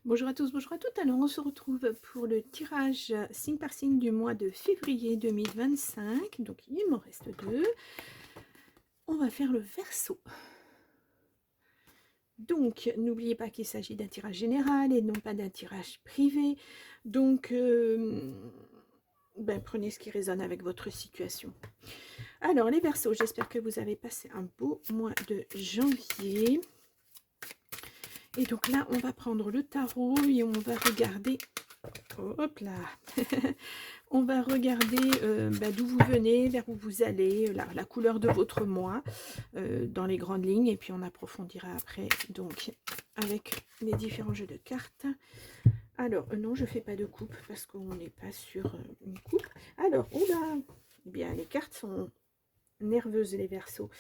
Bonjour à tous, bonjour à toutes. Alors on se retrouve pour le tirage signe par signe du mois de février 2025. Donc il m'en reste deux. On va faire le Verseau. Donc n'oubliez pas qu'il s'agit d'un tirage général et non pas d'un tirage privé. Donc prenez ce qui résonne avec votre situation. Alors les Verseaux, j'espère que vous avez passé un beau mois de janvier. Et donc là, on va prendre le tarot et on va regarder. Hop là. On va regarder d'où vous venez, vers où vous allez, la couleur de votre mois, dans les grandes lignes. Et puis on approfondira après, donc, avec les différents jeux de cartes. Alors, non, je ne fais pas de coupe parce qu'on n'est pas sur une coupe. Alors, oula, eh bien, les cartes sont nerveuses, les Verseaux.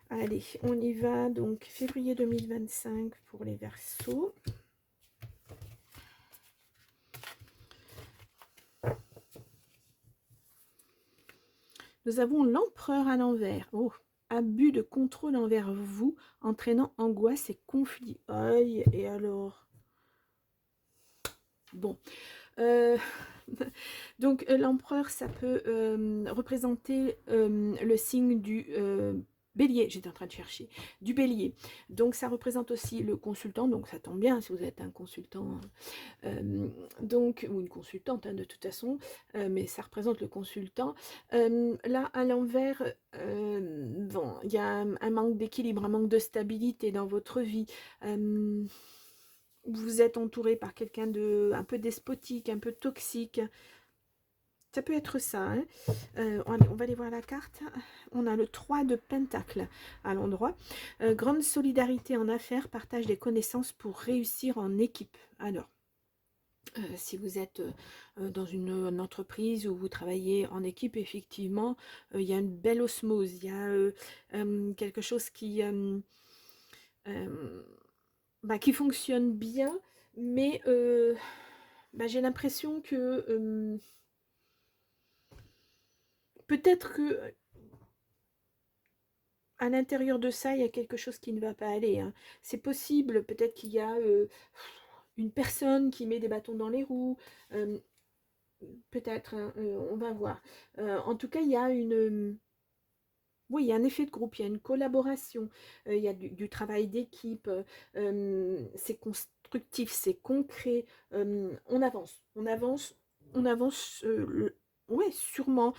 Allez, on y va. Donc, février 2025 pour les Verseaux. Nous avons l'empereur à l'envers. Oh, abus de contrôle envers vous, entraînant angoisse et conflit. Aïe, et alors? Bon. Donc, l'empereur, ça peut représenter le signe du bélier. J'étais en train de chercher. Du bélier. Donc, ça représente aussi le consultant. Donc, ça tombe bien si vous êtes un consultant. Donc, ou une consultante de toute façon, mais ça représente le consultant. Là, à l'envers, bon, il y a un manque d'équilibre, un manque de stabilité dans votre vie. Vous êtes entouré par quelqu'un de un peu despotique, un peu toxique. Ça peut être ça. Hein. On va aller voir la carte. On a le 3 de Pentacle à l'endroit. Grande solidarité en affaires, partage des connaissances pour réussir en équipe. Alors, si vous êtes dans une entreprise où vous travaillez en équipe, effectivement, il y a une belle osmose, il y a quelque chose qui fonctionne bien, mais j'ai l'impression que peut-être que à l'intérieur de ça, il y a quelque chose qui ne va pas aller. Hein. C'est possible, peut-être qu'il y a une personne qui met des bâtons dans les roues. Peut-être, hein, on va voir. En tout cas, il y a une... Oui, il y a un effet de groupe, il y a une collaboration, il y a du travail d'équipe, c'est constructif, c'est concret, on avance, on avance, on avance, ouais, sûrement.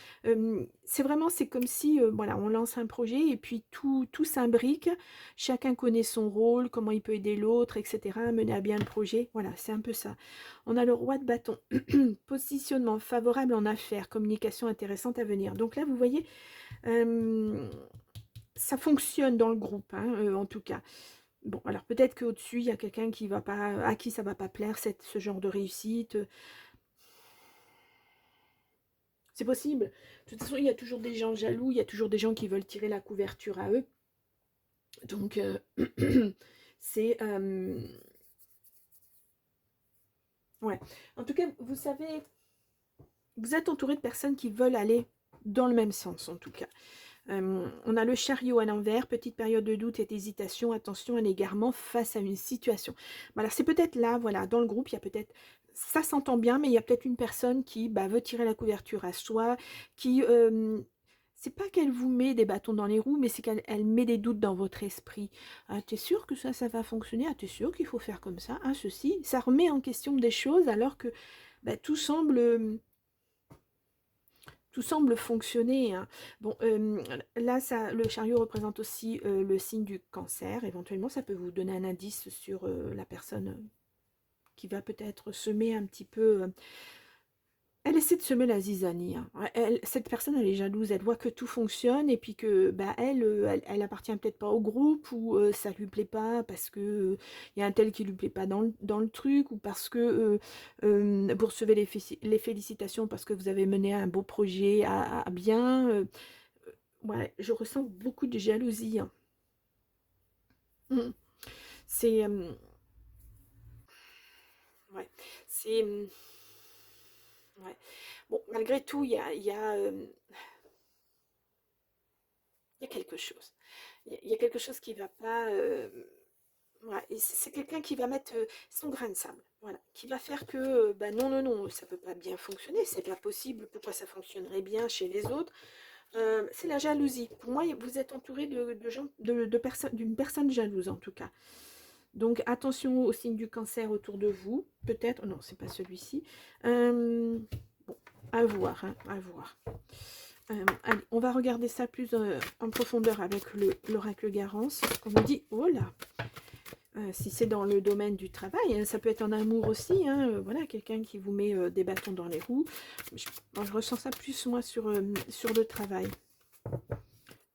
C'est vraiment, c'est comme si, voilà, on lance un projet et puis tout s'imbrique, chacun connaît son rôle, comment il peut aider l'autre, etc., mener à bien le projet, voilà, c'est un peu ça. On a le roi de bâton, positionnement favorable en affaires, communication intéressante à venir. Donc là, vous voyez, ça fonctionne dans le groupe, hein, en tout cas. Bon, alors peut-être qu'au-dessus, il y a quelqu'un qui va pas, à qui ça va pas plaire, ce genre de réussite. C'est possible. De toute façon, il y a toujours des gens jaloux, il y a toujours des gens qui veulent tirer la couverture à eux. Donc, c'est... ouais. En tout cas, vous savez, vous êtes entouré de personnes qui veulent aller dans le même sens, en tout cas. On a le chariot à l'envers, petite période de doute et d'hésitation, attention à l'égarement face à une situation. Voilà, c'est peut-être là, voilà, dans le groupe, il y a peut-être, ça s'entend bien, mais il y a peut-être une personne qui veut tirer la couverture à soi, qui, c'est pas qu'elle vous met des bâtons dans les roues, mais c'est qu'elle met des doutes dans votre esprit. Ah, t'es sûr que ça va fonctionner? Ah, t'es sûr qu'il faut faire comme ça? Ah, ceci, ça remet en question des choses alors que tout semble fonctionner. Hein. Bon, là, le chariot représente aussi le signe du cancer. Éventuellement, ça peut vous donner un indice sur la personne qui va peut-être semer un petit peu... elle essaie de semer la zizanie. Hein. Cette personne, elle est jalouse. Elle voit que tout fonctionne et puis que elle appartient peut-être pas au groupe ou ça lui plaît pas parce que il y a un tel qui lui plaît pas dans le truc ou parce que vous recevez les félicitations parce que vous avez mené un beau projet à bien. Ouais, je ressens beaucoup de jalousie. Hein. Mm. C'est... ouais, c'est... ouais. Bon, malgré tout, il y a quelque chose. Il y a quelque chose qui va pas... ouais, c'est quelqu'un qui va mettre son grain de sable. Voilà. qui va faire que, bah non, non, non, ça peut pas bien fonctionner, c'est pas possible, pourquoi ça fonctionnerait bien chez les autres? C'est la jalousie. Pour moi, vous êtes entouré de gens, de personnes, d'une personne jalouse en tout cas. Donc attention aux signes du cancer autour de vous. Peut-être, non, c'est pas celui-ci. Bon, à voir, hein, à voir. Allez, on va regarder ça plus en profondeur avec l'oracle Garance. Ce qu'on nous dit, oh là, si c'est dans le domaine du travail, hein, ça peut être en amour aussi, hein, voilà, quelqu'un qui vous met des bâtons dans les roues. Je ressens ça plus, moi, sur le travail.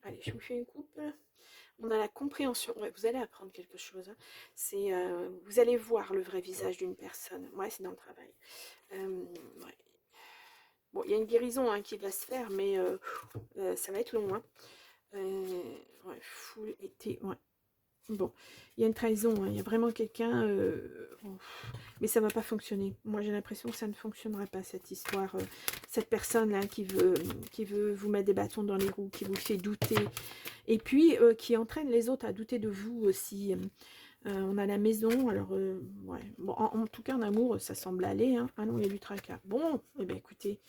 Allez, je vous fais une coupe. On a la compréhension. Ouais, vous allez apprendre quelque chose. Hein. C'est, vous allez voir le vrai visage d'une personne. Ouais, c'est dans le travail. Ouais. Bon, il y a une guérison hein, qui va se faire, mais ça va être long. Hein. Ouais, full été. Ouais. Bon, il y a une trahison, hein, il y a vraiment quelqu'un, mais ça ne va pas fonctionner. Moi, j'ai l'impression que ça ne fonctionnera pas, cette histoire. Cette personne-là qui veut vous mettre des bâtons dans les roues, qui vous fait douter, et puis qui entraîne les autres à douter de vous aussi. On a la maison, alors, ouais. Bon, en tout cas, en amour, ça semble aller. Hein. Ah non, il y a du tracas. Bon, eh bien, écoutez.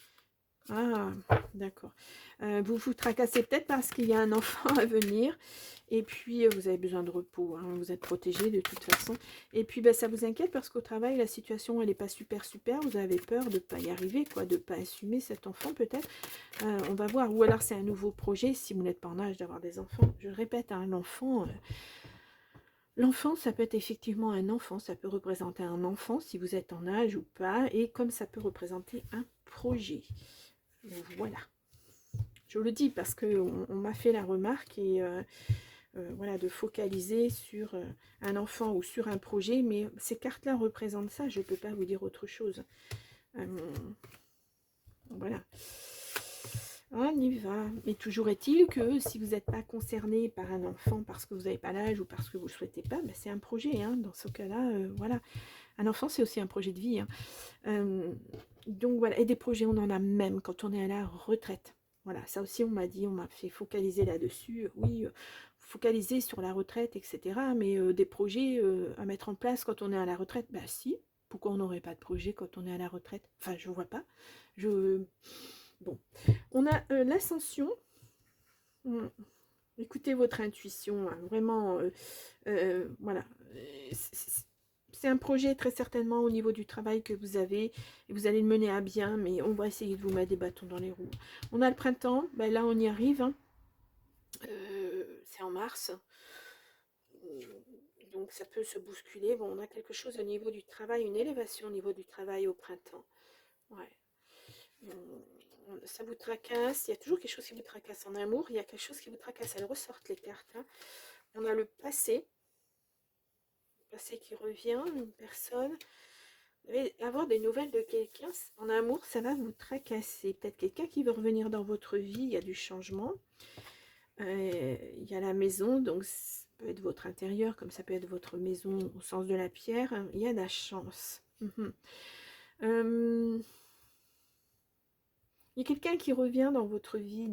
Ah, d'accord. Vous vous tracassez peut-être parce qu'il y a un enfant à venir. Et puis, vous avez besoin de repos. Hein, vous êtes protégé de toute façon. Et puis, ben, ça vous inquiète parce qu'au travail, la situation, elle n'est pas super, super. Vous avez peur de ne pas y arriver, quoi, de ne pas assumer cet enfant, peut-être. On va voir. Ou alors, c'est un nouveau projet si vous n'êtes pas en âge d'avoir des enfants. Je répète, hein, l'enfant, ça peut être effectivement un enfant. Ça peut représenter un enfant si vous êtes en âge ou pas. Et comme ça peut représenter un projet. Voilà. Je le dis parce qu'on m'a fait la remarque et voilà, de focaliser sur un enfant ou sur un projet, mais ces cartes-là représentent ça, je ne peux pas vous dire autre chose. Voilà. On y va. Mais toujours est-il que si vous n'êtes pas concerné par un enfant parce que vous n'avez pas l'âge ou parce que vous ne le souhaitez pas, ben c'est un projet. Hein. Dans ce cas-là, voilà. Un enfant, c'est aussi un projet de vie. Hein. Donc voilà, et des projets, on en a même quand on est à la retraite. Voilà, ça aussi, on m'a dit, on m'a fait focaliser là-dessus. Oui, focaliser sur la retraite, etc. Mais des projets à mettre en place quand on est à la retraite, bah si. Pourquoi on n'aurait pas de projet quand on est à la retraite? Enfin, je vois pas. Bon, on a l'ascension. Écoutez votre intuition, hein. Vraiment, voilà. C'est un projet très certainement au niveau du travail que vous avez et vous allez le mener à bien, mais on va essayer de vous mettre des bâtons dans les roues. On a le printemps, ben là on y arrive. Hein. C'est en mars. Donc ça peut se bousculer. Bon, on a quelque chose au niveau du travail, une élévation au niveau du travail au printemps. Ouais. Ça vous tracasse. Il y a toujours quelque chose qui vous tracasse en amour. Il y a quelque chose qui vous tracasse. Elles ressortent les cartes. Hein. On a le passé. Le passé qui revient, une personne. Vous allez avoir des nouvelles de quelqu'un. En amour, ça va vous tracasser. Peut-être quelqu'un qui veut revenir dans votre vie. Il y a du changement. Il y a la maison, donc ça peut être votre intérieur, comme ça peut être votre maison au sens de la pierre. Il y a la chance. Il y a quelqu'un qui revient dans votre vie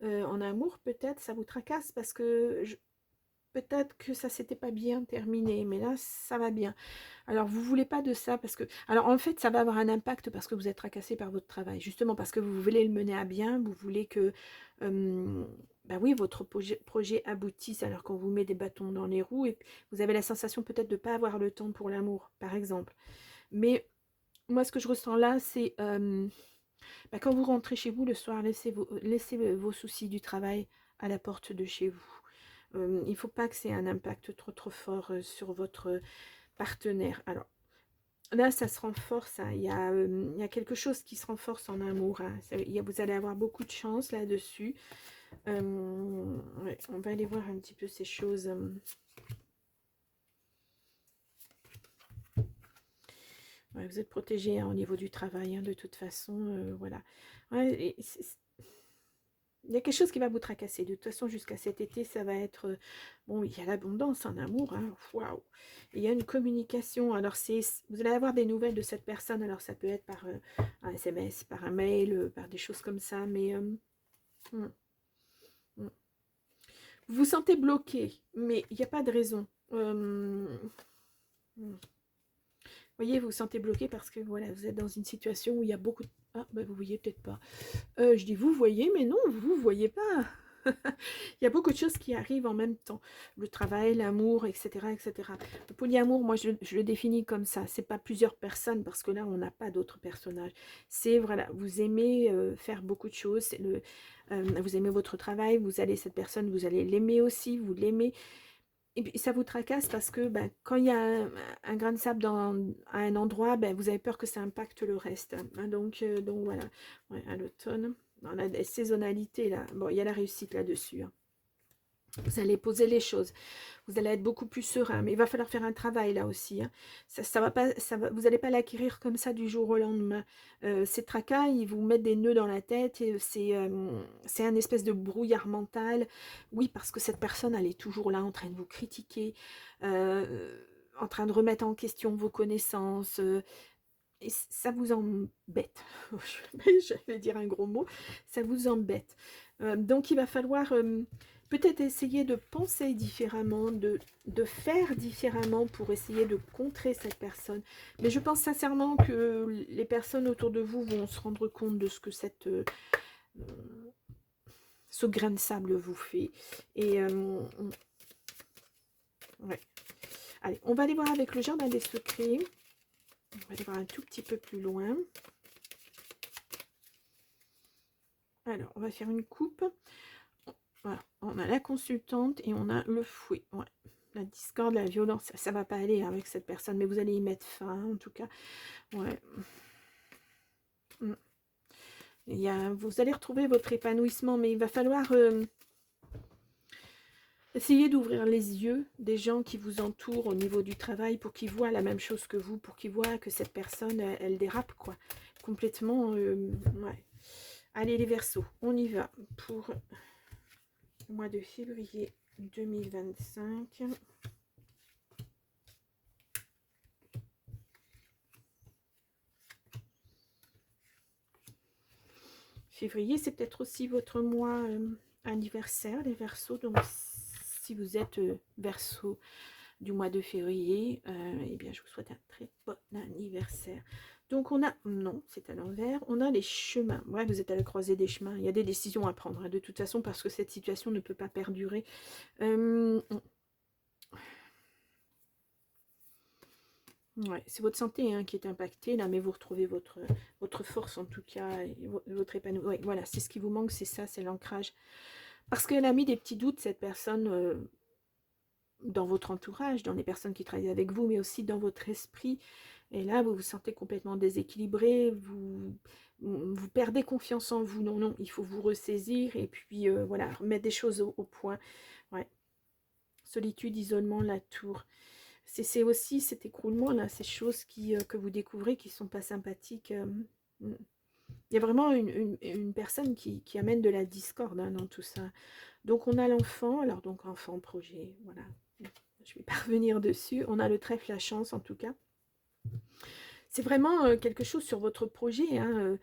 en amour, peut-être ça vous tracasse parce que peut-être que ça s'était pas bien terminé, mais là ça va bien. Alors vous voulez pas de ça parce que, alors en fait ça va avoir un impact parce que vous êtes tracassé par votre travail, justement parce que vous voulez le mener à bien, vous voulez que bah oui, votre projet aboutisse alors qu'on vous met des bâtons dans les roues et vous avez la sensation peut-être de ne pas avoir le temps pour l'amour, par exemple. Mais moi, ce que je ressens là, c'est bah, quand vous rentrez chez vous le soir, laissez vos soucis du travail à la porte de chez vous. Il ne faut pas que c'est un impact trop fort sur votre partenaire. Alors, là, ça se renforce. Hein. Il y a quelque chose qui se renforce en amour. Hein. Vous allez avoir beaucoup de chance là-dessus. Ouais, on va aller voir un petit peu ces choses. Ouais, vous êtes protégé hein, au niveau du travail, hein, de toute façon. Voilà. Ouais, il y a quelque chose qui va vous tracasser. De toute façon, jusqu'à cet été, ça va être... bon, il y a l'abondance en amour. Hein, waouh. Il y a une communication. Alors, vous allez avoir des nouvelles de cette personne. Alors, ça peut être par un SMS, par un mail, par des choses comme ça. Mais... vous vous sentez bloqué, mais il n'y a pas de raison. voyez, vous vous sentez bloqué parce que voilà, vous êtes dans une situation où il y a beaucoup de... Ah, bah, vous voyez peut-être pas. Je dis vous voyez, mais non, vous voyez pas. Il y a beaucoup de choses qui arrivent en même temps. Le travail, l'amour, etc., etc. Le polyamour, moi, je le définis comme ça. C'est pas plusieurs personnes, parce que là, on n'a pas d'autres personnages. C'est, voilà, vous aimez faire beaucoup de choses. Vous aimez votre travail, vous allez, cette personne, vous allez l'aimer aussi, vous l'aimez. Et puis, ça vous tracasse parce que ben, quand il y a un grain de sable à un endroit, ben, vous avez peur que ça impacte le reste. Hein. Donc voilà, ouais, à l'automne. On a des saisonnalités là. Bon, il y a la réussite là-dessus. Hein. Vous allez poser les choses. Vous allez être beaucoup plus serein. Mais il va falloir faire un travail là aussi. Hein. Ça va pas, vous n'allez pas l'acquérir comme ça du jour au lendemain. Ces tracas, ils vous mettent des nœuds dans la tête. C'est un espèce de brouillard mental. Oui, parce que cette personne, elle est toujours là en train de vous critiquer, en train de remettre en question vos connaissances. Et ça vous embête. Je vais dire un gros mot. Ça vous embête. Donc, il va falloir... peut-être essayer de penser différemment, de faire différemment pour essayer de contrer cette personne. Mais je pense sincèrement que les personnes autour de vous vont se rendre compte de ce que ce grain de sable vous fait. Et ouais. Allez, on va aller voir avec le jardin des secrets. On va aller voir un tout petit peu plus loin. Alors, on va faire une coupe. Voilà, on a la consultante et on a le fouet. Ouais. La discorde, la violence, ça va pas aller avec cette personne, mais vous allez y mettre fin, en tout cas. Ouais. Vous allez retrouver votre épanouissement, mais il va falloir essayer d'ouvrir les yeux des gens qui vous entourent au niveau du travail pour qu'ils voient la même chose que vous, pour qu'ils voient que cette personne, elle dérape, quoi. Complètement, ouais. Allez, les Verseaux, on y va pour le mois de février 2025. Février, c'est peut-être aussi votre mois anniversaire, les Verseaux. Donc, si vous êtes Verseau du mois de février, eh bien, je vous souhaite un très bon anniversaire. Donc, on a, non, c'est à l'envers, on a les chemins. Ouais, vous êtes à la croisée des chemins. Il y a des décisions à prendre, hein, de toute façon, parce que cette situation ne peut pas perdurer. Ouais, c'est votre santé hein, qui est impactée, là, mais vous retrouvez votre force, en tout cas, et votre épanouissement. Ouais, voilà, c'est ce qui vous manque, c'est ça, c'est l'ancrage. Parce qu'elle a mis des petits doutes, cette personne, dans votre entourage, dans les personnes qui travaillent avec vous, mais aussi dans votre esprit. Et là, vous vous sentez complètement déséquilibré, vous perdez confiance en vous. Non, non, il faut vous ressaisir et puis, voilà, remettre des choses au point. Ouais. Solitude, isolement, la tour. C'est aussi cet écroulement, là, ces choses que vous découvrez qui ne sont pas sympathiques. Il y a vraiment une personne qui amène de la discorde hein, dans tout ça. Donc, on a l'enfant. Alors, donc, enfant, projet, voilà. Je vais pas revenir dessus. On a le trèfle, la chance, en tout cas. C'est vraiment quelque chose sur votre projet. Hein,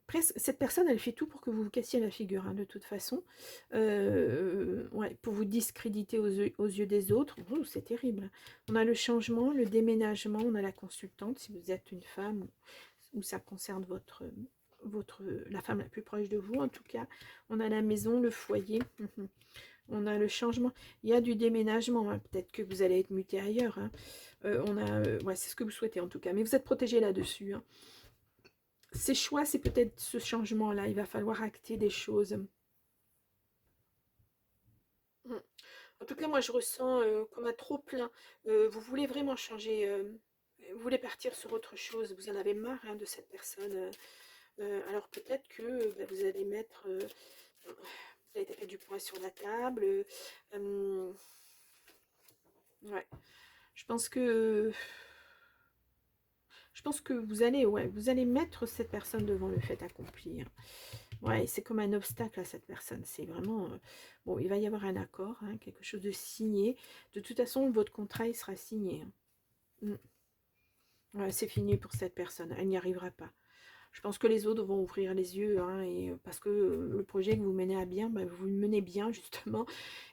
presque, cette personne, elle fait tout pour que vous vous cassiez la figure, hein, de toute façon. Ouais, pour vous discréditer aux yeux des autres. Oh, c'est terrible. On a le changement, le déménagement, on a la consultante, si vous êtes une femme, ou ça concerne la femme la plus proche de vous, en tout cas. On a la maison, le foyer. On a le changement. Il y a du déménagement. Hein. Peut-être que vous allez être muté ailleurs. Hein. Ouais, c'est ce que vous souhaitez en tout cas. Mais vous êtes protégé là-dessus. Hein. Ces choix, c'est peut-être ce changement-là. Il va falloir acter des choses. En tout cas, moi, je ressens comme un trop-plein. Vous voulez vraiment changer. Vous voulez partir sur autre chose. Vous en avez marre hein, de cette personne. Alors peut-être que bah, vous allez mettre... vous allez taper du poing sur la table. Ouais. Je pense que vous allez mettre cette personne devant le fait accompli. Hein. Ouais, c'est comme un obstacle à cette personne. C'est vraiment... bon, il va y avoir un accord, hein, quelque chose de signé. De toute façon, votre contrat, il sera signé. Hein. Ouais, c'est fini pour cette personne. Elle n'y arrivera pas. Je pense que les autres vont ouvrir les yeux, hein, et, parce que le projet que vous menez à bien, bah, vous le menez bien, justement,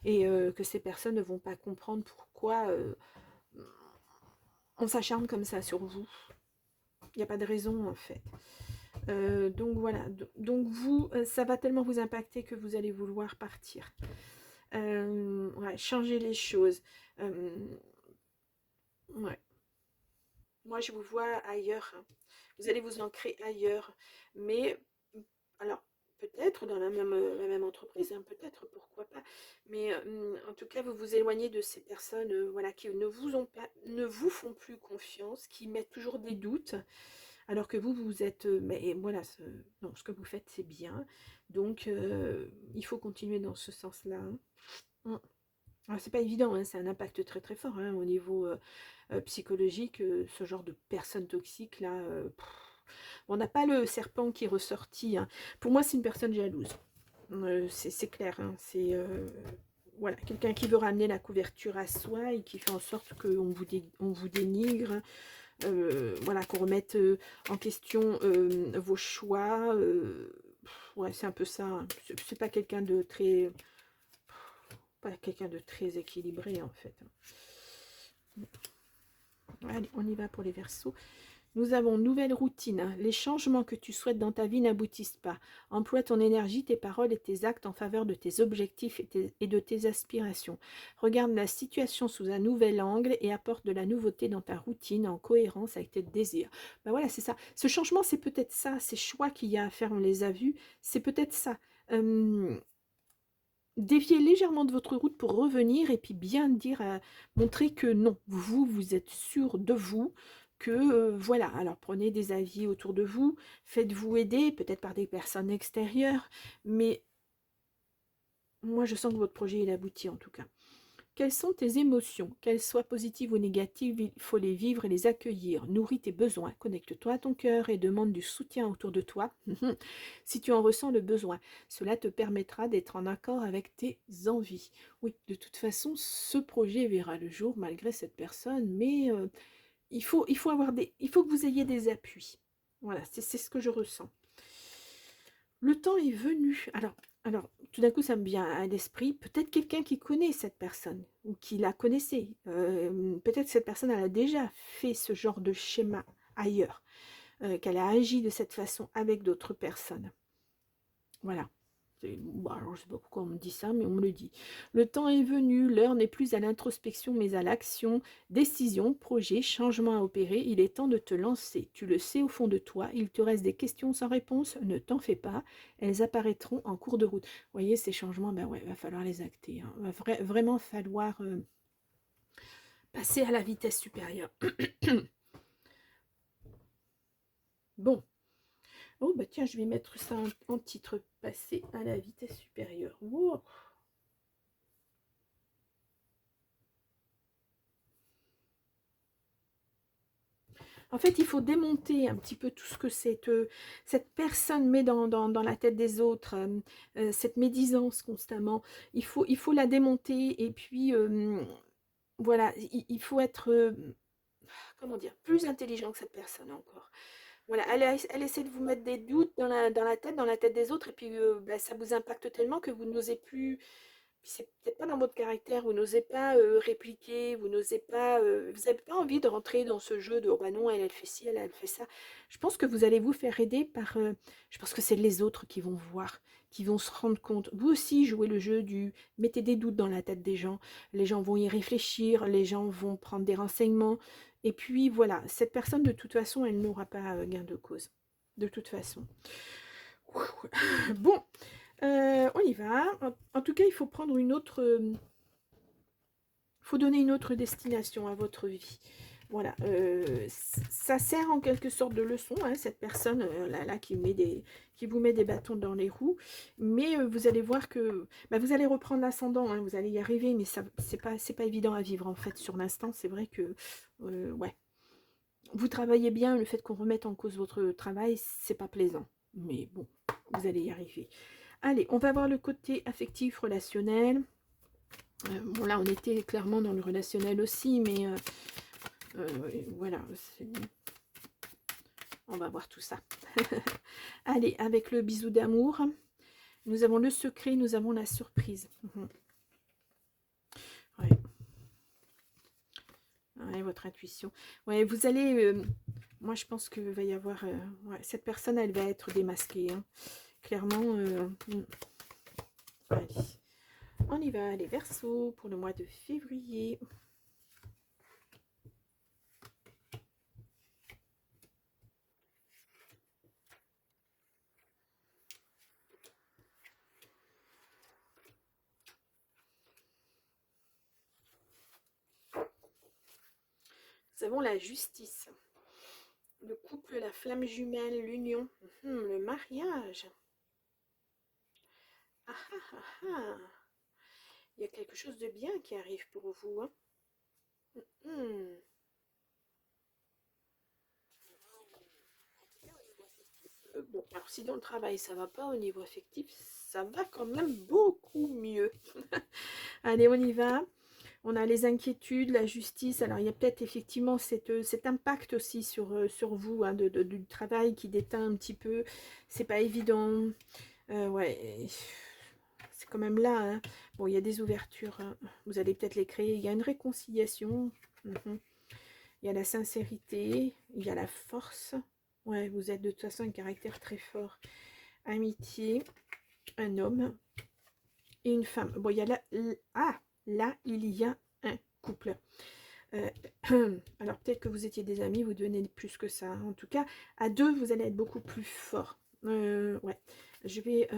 et que ces personnes ne vont pas comprendre pourquoi... on s'acharne comme ça sur vous. Il n'y a pas de raison en fait. Donc voilà, donc vous, ça va tellement vous impacter que vous allez vouloir partir. Ouais, changer les choses. Ouais. Moi, je vous vois ailleurs. Hein. Vous allez vous ancrer ailleurs. Mais, alors, peut-être dans la même entreprise, hein, peut-être, pourquoi pas. Mais en tout cas, vous vous éloignez de ces personnes voilà, qui ne vous ont pas, ne vous font plus confiance, qui mettent toujours des doutes, alors que vous êtes... mais voilà, non, ce que vous faites, c'est bien. Donc, il faut continuer dans ce sens-là. Hein. C'est pas évident, hein, c'est un impact très très fort hein, au niveau psychologique, ce genre de personnes toxiques là. On n'a pas le serpent qui est ressorti. Hein. Pour moi, c'est une personne jalouse. C'est clair. Hein, c'est voilà, quelqu'un qui veut ramener la couverture à soi et qui fait en sorte qu'on vous dénigre. Voilà, qu'on remette en question vos choix. Ouais, c'est un peu ça. Hein. C'est pas quelqu'un de très... pas quelqu'un de très équilibré en fait. Allez, on y va pour les Verseaux. Nous avons nouvelle routine. Les changements que tu souhaites dans ta vie n'aboutissent pas. Emploie ton énergie, tes paroles et tes actes en faveur de tes objectifs et de tes aspirations. Regarde la situation sous un nouvel angle et apporte de la nouveauté dans ta routine en cohérence avec tes désirs. Ben voilà, c'est ça. Ce changement, c'est peut-être ça. Ces choix qu'il y a à faire, on les a vus. C'est peut-être ça. Déviez légèrement de votre route pour revenir et puis bien dire, montrer que non, vous êtes sûr de vous, que voilà, alors prenez des avis autour de vous, faites-vous aider, peut-être par des personnes extérieures, mais moi je sens que votre projet il aboutit en tout cas. Quelles sont tes émotions? Qu'elles soient positives ou négatives, il faut les vivre et les accueillir. Nourris tes besoins, connecte-toi à ton cœur et demande du soutien autour de toi si tu en ressens le besoin. Cela te permettra d'être en accord avec tes envies. Oui, de toute façon, ce projet verra le jour malgré cette personne, mais il faut que vous ayez des appuis. Voilà, c'est ce que je ressens. Le temps est venu. Alors, tout d'un coup, ça me vient à l'esprit, peut-être quelqu'un qui connaît cette personne, ou qui la connaissait. Peut-être cette personne, elle a déjà fait ce genre de schéma ailleurs, qu'elle a agi de cette façon avec d'autres personnes. Voilà. Bon, alors, je ne sais pas pourquoi on me dit ça, mais on me le dit. Le temps est venu, l'heure n'est plus à l'introspection, mais à l'action. Décision, projet, changement à opérer, il est temps de te lancer. Tu le sais au fond de toi, il te reste des questions sans réponse, ne t'en fais pas, elles apparaîtront en cours de route. Vous voyez, ces changements, ben ouais, il va falloir les acter. Hein. Il va vraiment falloir passer à la vitesse supérieure. Bon. Oh, bah tiens, je vais mettre ça en titre, passer à la vitesse supérieure. Wow. En fait, il faut démonter un petit peu tout ce que cette personne met dans la tête des autres, cette médisance constamment. Il faut la démonter et puis, voilà, il faut être, comment dire, plus intelligent que cette personne encore. Voilà, elle essaie de vous mettre des doutes dans la tête des autres, et puis bah, ça vous impacte tellement que vous n'osez plus. Puis c'est peut-être pas dans votre caractère, vous n'osez pas répliquer, vous n'osez pas, vous n'avez pas envie de rentrer dans ce jeu de oh bah non, elle fait ci, elle fait ça. Je pense que vous allez vous faire aider par, je pense que c'est les autres qui vont voir, qui vont se rendre compte. Vous aussi jouez le jeu du mettez des doutes dans la tête des gens, les gens vont y réfléchir, les gens vont prendre des renseignements, et puis voilà, cette personne de toute façon, elle n'aura pas gain de cause, de toute façon. Bon. On y va. En tout cas, il faut prendre une autre... faut donner une autre destination à votre vie. Voilà. Ça sert en quelque sorte de leçon, hein, cette personne là qui vous met des bâtons dans les roues. Mais vous allez voir que... bah, vous allez reprendre l'ascendant, hein, vous allez y arriver, mais c'est pas évident à vivre, en fait, sur l'instant. C'est vrai que... ouais. Vous travaillez bien, le fait qu'on remette en cause votre travail, c'est pas plaisant. Mais bon, vous allez y arriver. Allez, on va voir le côté affectif, relationnel. Bon, là, on était clairement dans le relationnel aussi, mais voilà. On va voir tout ça. Allez, avec le bisou d'amour, nous avons le secret, nous avons la surprise. Ouais. Ouais, votre intuition. Ouais, vous allez... moi, je pense qu'il va y avoir... ouais, cette personne, elle va être démasquée. Hein. Clairement. Allez. On y va, les Verseaux, pour le mois de février. Nous avons la justice. Le couple, la flamme jumelle, l'union, le mariage. Ah, ah, ah, ah. Il y a quelque chose de bien qui arrive pour vous. Hein. Bon, alors si dans le travail ça va pas, au niveau affectif, ça va quand même beaucoup mieux. Allez, on y va. On a les inquiétudes, la justice. Alors, il y a peut-être effectivement cet impact aussi sur vous, hein, du travail qui déteint un petit peu. C'est pas évident. Ouais, c'est quand même là. Hein. Bon, il y a des ouvertures. Hein. Vous allez peut-être les créer. Il y a une réconciliation. Il y a la sincérité. Il y a la force. Ouais, vous êtes de toute façon un caractère très fort. Amitié. Un homme. Et une femme. Bon, il y a là... Ah, là, il y a un couple. Alors, peut-être que vous étiez des amis, vous devenez plus que ça. En tout cas, à deux, vous allez être beaucoup plus fort. Ouais. Je vais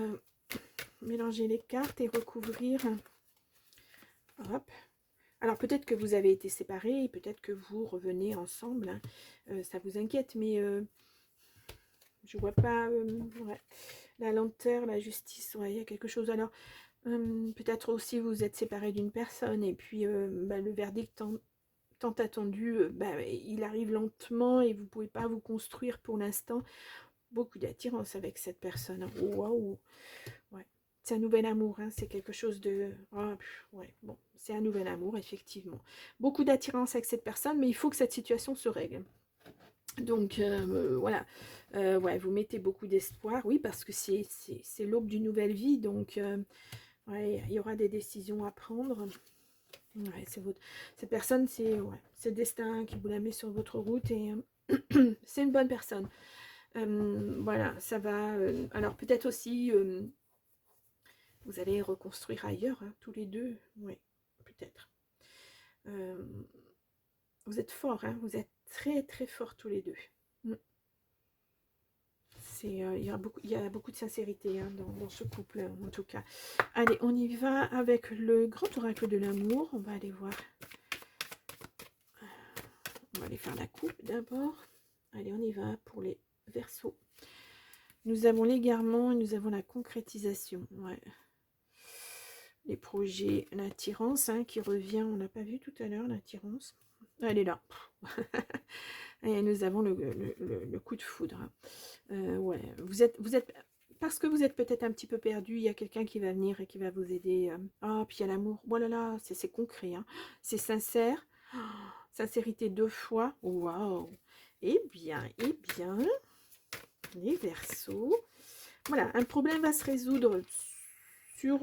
mélanger les cartes et recouvrir. Hop. Alors, peut-être que vous avez été séparés, peut-être que vous revenez ensemble. Hein. Ça vous inquiète, mais je vois pas... ouais. La lenteur, la justice, ouais, il y a quelque chose. Alors, peut-être aussi vous êtes séparés d'une personne et puis le verdict tant attendu, il arrive lentement et vous ne pouvez pas vous construire pour l'instant. Beaucoup d'attirance avec cette personne. Waouh, ouais. C'est un nouvel amour, hein. C'est quelque chose de... Oh, ouais, bon, c'est un nouvel amour, effectivement. Beaucoup d'attirance avec cette personne, mais il faut que cette situation se règle. Donc, voilà. Ouais, vous mettez beaucoup d'espoir, oui, parce que c'est l'aube d'une nouvelle vie, donc... ouais, il y aura des décisions à prendre. Ouais, cette personne, c'est le destin qui vous la met sur votre route et c'est une bonne personne. Voilà, ça va. Alors peut-être aussi, vous allez reconstruire ailleurs, hein, tous les deux. Oui, peut-être. Vous êtes forts, hein, vous êtes très très forts tous les deux. Il y a beaucoup de sincérité, hein, dans ce couple, en tout cas. Allez, on y va avec le grand oracle de l'amour. On va aller voir. On va aller faire la coupe d'abord. Allez, on y va pour les Verseaux. Nous avons l'égarement et nous avons la concrétisation. Ouais. Les projets, l'attirance, hein, qui revient. On n'a pas vu tout à l'heure l'attirance. Elle est là. Et nous avons le coup de foudre. Ouais, vous êtes, parce que vous êtes peut-être un petit peu perdu, il y a quelqu'un qui va venir et qui va vous aider. Ah, puis il y a l'amour. Voilà, là, c'est concret. Hein. C'est sincère. Oh, sincérité 2 fois. Waouh. Eh bien, les Verseaux. Voilà, un problème va se résoudre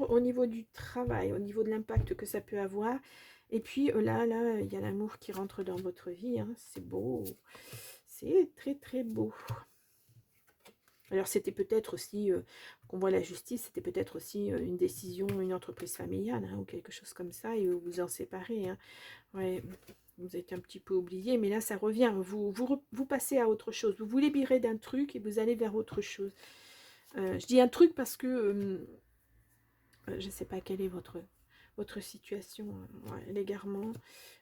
au niveau du travail, au niveau de l'impact que ça peut avoir. Et puis là, il y a l'amour qui rentre dans votre vie. Hein. C'est beau. C'est très, très beau. Alors, c'était peut-être aussi, qu'on voit la justice, c'était peut-être aussi une décision, une entreprise familiale, hein, ou quelque chose comme ça, et vous vous en séparez. Hein. Ouais, vous êtes un petit peu oublié, mais là, ça revient. Vous passez à autre chose. Vous vous libérez d'un truc et vous allez vers autre chose. Je dis un truc parce que je ne sais pas quelle est votre situation. Ouais, l'égarement,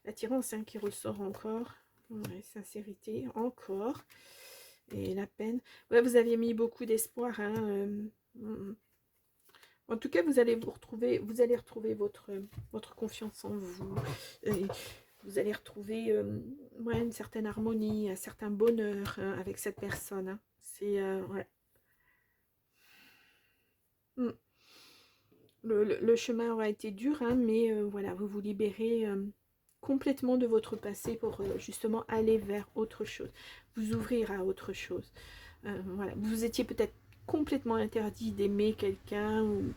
l'attirance, hein, qui ressort encore. Ouais, sincérité, encore. Et la peine. Ouais, vous aviez mis beaucoup d'espoir. Hein, en tout cas, vous allez retrouver votre confiance en vous. Et vous allez retrouver ouais, une certaine harmonie, un certain bonheur, hein, avec cette personne. Hein. C'est... ouais. Le chemin aura été dur, hein, mais voilà, vous vous libérez complètement de votre passé pour justement aller vers autre chose, vous ouvrir à autre chose. Voilà, vous étiez peut-être complètement interdit d'aimer quelqu'un ou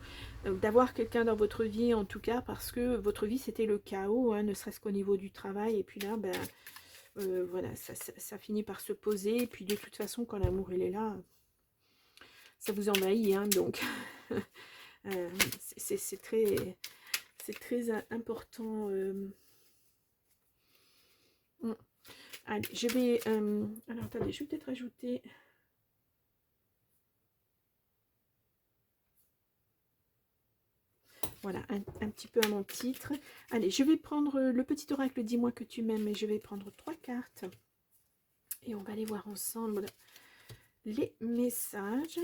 d'avoir quelqu'un dans votre vie, en tout cas, parce que votre vie, c'était le chaos, hein, ne serait-ce qu'au niveau du travail. Et puis là, ben, voilà, ça finit par se poser. Et puis de toute façon, quand l'amour, il est là, ça vous envahit, hein, donc c'est très important. Allez, je vais... alors, attendez, je vais peut-être ajouter... Voilà, un petit peu à mon titre. Allez, je vais prendre le petit oracle, dis-moi que tu m'aimes, et je vais prendre 3 cartes. Et on va aller voir ensemble les messages.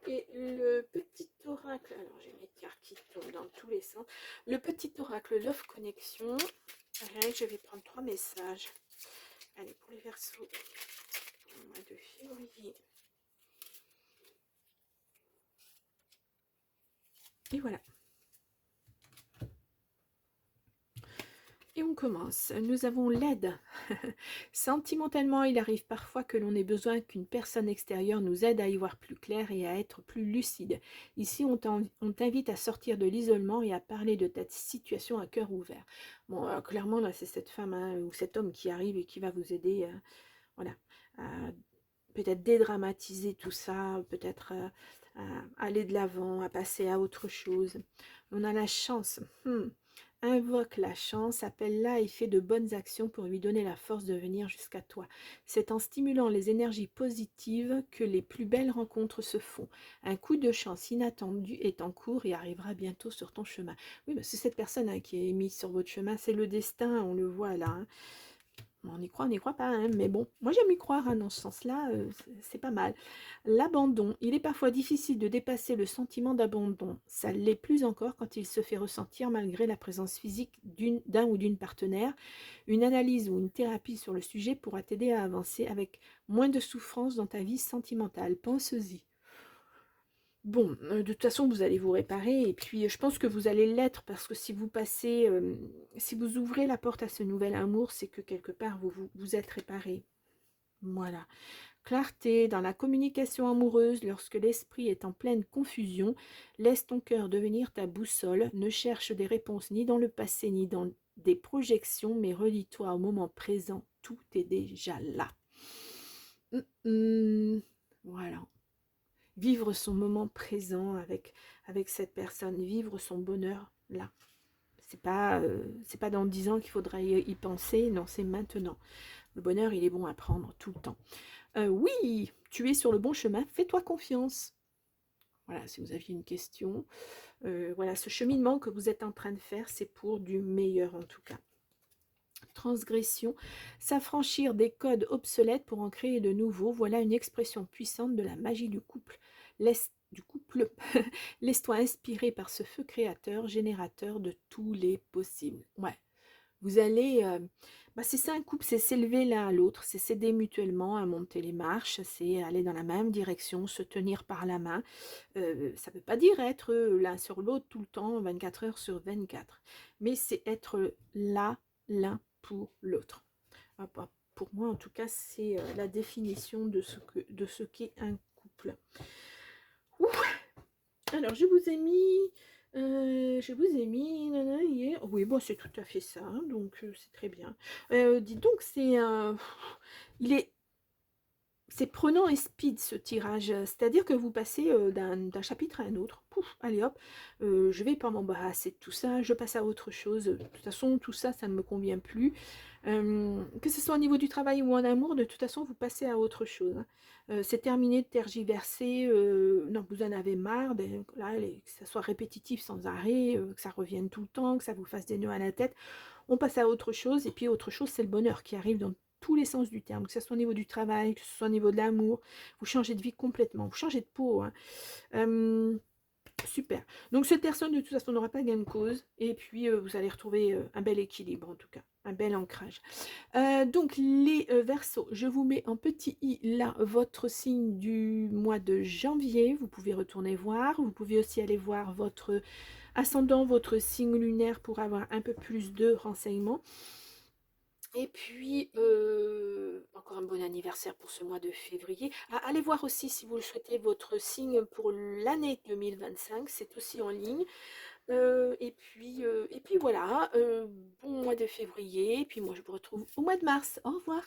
Et le petit oracle, alors j'ai mes cartes qui tombent dans tous les sens. Le petit oracle Love Connection. Allez, je vais prendre 3 messages. Allez, pour les Verseaux, au mois de février. Et voilà. Et on commence. Nous avons l'aide. Sentimentalement, il arrive parfois que l'on ait besoin qu'une personne extérieure nous aide à y voir plus clair et à être plus lucide. Ici, on t'invite à sortir de l'isolement et à parler de ta situation à cœur ouvert. Bon, clairement, là, c'est cette femme, hein, ou cet homme qui arrive et qui va vous aider, voilà, à peut-être dédramatiser tout ça, peut-être aller de l'avant, à passer à autre chose. On a la chance. Invoque la chance, appelle-la et fais de bonnes actions pour lui donner la force de venir jusqu'à toi. C'est en stimulant les énergies positives que les plus belles rencontres se font. Un coup de chance inattendu est en cours et arrivera bientôt sur ton chemin. Oui, c'est cette personne, hein, qui est mise sur votre chemin, c'est le destin, on le voit là, hein. On n'y croit pas, hein, mais bon, moi j'aime y croire, hein, dans ce sens-là, c'est pas mal. L'abandon, il est parfois difficile de dépasser le sentiment d'abandon. Ça l'est plus encore quand il se fait ressentir malgré la présence physique d'un ou d'une partenaire. Une analyse ou une thérapie sur le sujet pourra t'aider à avancer avec moins de souffrance dans ta vie sentimentale. Pense-y. Bon, de toute façon, vous allez vous réparer et puis je pense que vous allez l'être parce que si vous passez, si vous ouvrez la porte à ce nouvel amour, c'est que quelque part, vous êtes réparé. Voilà. Clarté dans la communication amoureuse, lorsque l'esprit est en pleine confusion, laisse ton cœur devenir ta boussole, ne cherche des réponses ni dans le passé ni dans des projections, mais relie-toi au moment présent, tout est déjà là. Voilà. Vivre son moment présent avec cette personne, vivre son bonheur là. C'est pas dans 10 ans qu'il faudra y penser, non, c'est maintenant. Le bonheur, il est bon à prendre tout le temps. Oui, tu es sur le bon chemin, fais-toi confiance. Voilà, si vous aviez une question. Voilà, ce cheminement que vous êtes en train de faire, c'est pour du meilleur en tout cas. Transgression, s'affranchir des codes obsolètes pour en créer de nouveaux, voilà une expression puissante de la magie du couple. Laisse-toi inspirer par ce feu créateur, générateur de tous les possibles. Ouais, vous allez, c'est ça un couple, c'est s'élever l'un à l'autre, c'est s'aider mutuellement à monter les marches, c'est aller dans la même direction, se tenir par la main. Ça ne veut pas dire être l'un sur l'autre tout le temps, 24 heures sur 24, mais c'est être là, l'un pour l'autre. Pour moi, en tout cas, c'est la définition de ce qu'est un couple. Ouf. Alors, je vous ai mis... Oui, bon, c'est tout à fait ça, hein, donc c'est très bien. Dites donc, c'est prenant et speed ce tirage, c'est-à-dire que vous passez d'un chapitre à un autre. Pouf, allez hop, je vais pas m'embarrasser de tout ça, je passe à autre chose. De toute façon, tout ça, ça ne me convient plus. Que ce soit au niveau du travail ou en amour, de toute façon, vous passez à autre chose, hein. C'est terminé de tergiverser, non, vous en avez marre, là, que ça soit répétitif sans arrêt, que ça revienne tout le temps, que ça vous fasse des nœuds à la tête. On passe à autre chose, et puis autre chose, c'est le bonheur qui arrive dans tous les sens du terme, que ce soit au niveau du travail, que ce soit au niveau de l'amour. Vous changez de vie complètement, vous changez de peau, hein. Super. Donc cette personne de toute façon n'aura pas gain de cause et puis vous allez retrouver un bel équilibre, en tout cas un bel ancrage. Donc les Verseaux, je vous mets en petit i là votre signe du mois de janvier. Vous pouvez retourner voir, vous pouvez aussi aller voir votre ascendant, votre signe lunaire pour avoir un peu plus de renseignements. Et puis, encore un bon anniversaire pour ce mois de février. Ah, allez voir aussi si vous le souhaitez votre signe pour l'année 2025, c'est aussi en ligne. Et puis voilà, bon mois de février, et puis moi je vous retrouve au mois de mars. Au revoir.